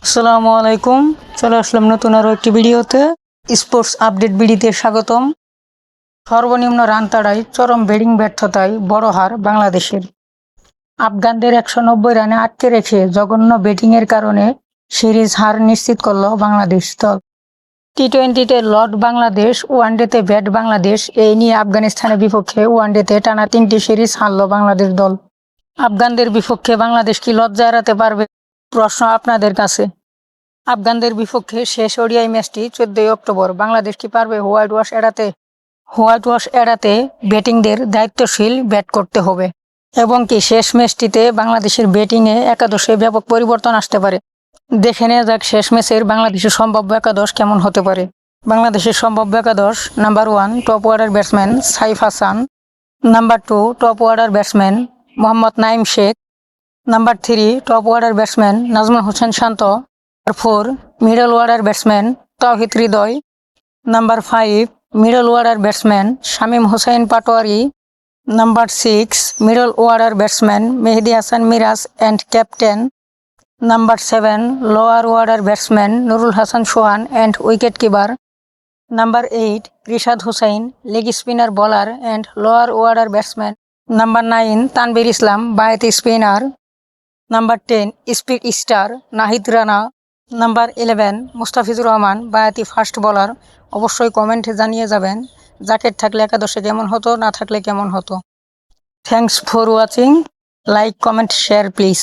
আসসালামু আলাইকুম। চলে আসলাম নতুন আরও একটি ভিডিওতে। স্পোর্টস আপডেট ভিডিওতে স্বাগতম। সর্বনিম্ন রান তাড়ায় চরম ব্যাটিং ব্যর্থতায় বড় হার বাংলাদেশের। আফগানদের 190 রানে আটকে রেখে জঘন্য ব্যাটিংয়ের কারণে সিরিজ হার নিশ্চিত করল বাংলাদেশ দল। টি-20তে লর্ড বাংলাদেশ, ওয়ানডেতে ব্যাট বাংলাদেশ, এই নিয়ে আফগানিস্তানের বিপক্ষে ওয়ানডেতে টানা 3টি সিরিজ হারল বাংলাদেশ দল। আফগানদের বিপক্ষে বাংলাদেশ কি লজ্জা এড়াতে পারবে? প্রশ্ন আপনাদের কাছে। আফগানদের বিপক্ষে শেষ ওডিআই ম্যাচটি 14 অক্টোবর। বাংলাদেশ কি পারবে হোয়াইট ওয়াশ এড়াতে ব্যাটিংদের দায়িত্বশীল ব্যাট করতে হবে এবং কি শেষ ম্যাচটিতে বাংলাদেশের ব্যাটিংয়ে একাদশে ব্যাপক পরিবর্তন আসতে পারে। দেখে নেওয়া যাক শেষ ম্যাচের বাংলাদেশের সম্ভাব্য একাদশ কেমন হতে পারে। বাংলাদেশের সম্ভাব্য একাদশ: number 1 top order batsman Saif Hasan, number 2 top order batsman Mohammad Naim Sheikh, number 3 top order batsman Najmul Hossain Shanto, number 4 middle order batsman Towhid Hridoy, number 5 middle order batsman Shamim Hossain Patwari, number 6 middle order batsman Mehedi Hasan Miraz and captain, number 7 lower order batsman Nurul Hasan Sohan and wicket keeper, number 8 Rishad Hussain leg spinner bowler and lower order batsman, number 9 Tanvir Islam বাঁহাতি spinner, number 10 speed star Nahid Rana, number 11 Mustafizur Rahman বাঁহাতি fast bowler. অবশ্যই কমেন্টে জানিয়ে যাবেন জাকের থাকলে একাদশে কেমন হতো, না থাকলে কেমন হতো। Thanks for watching. Like, comment, share please.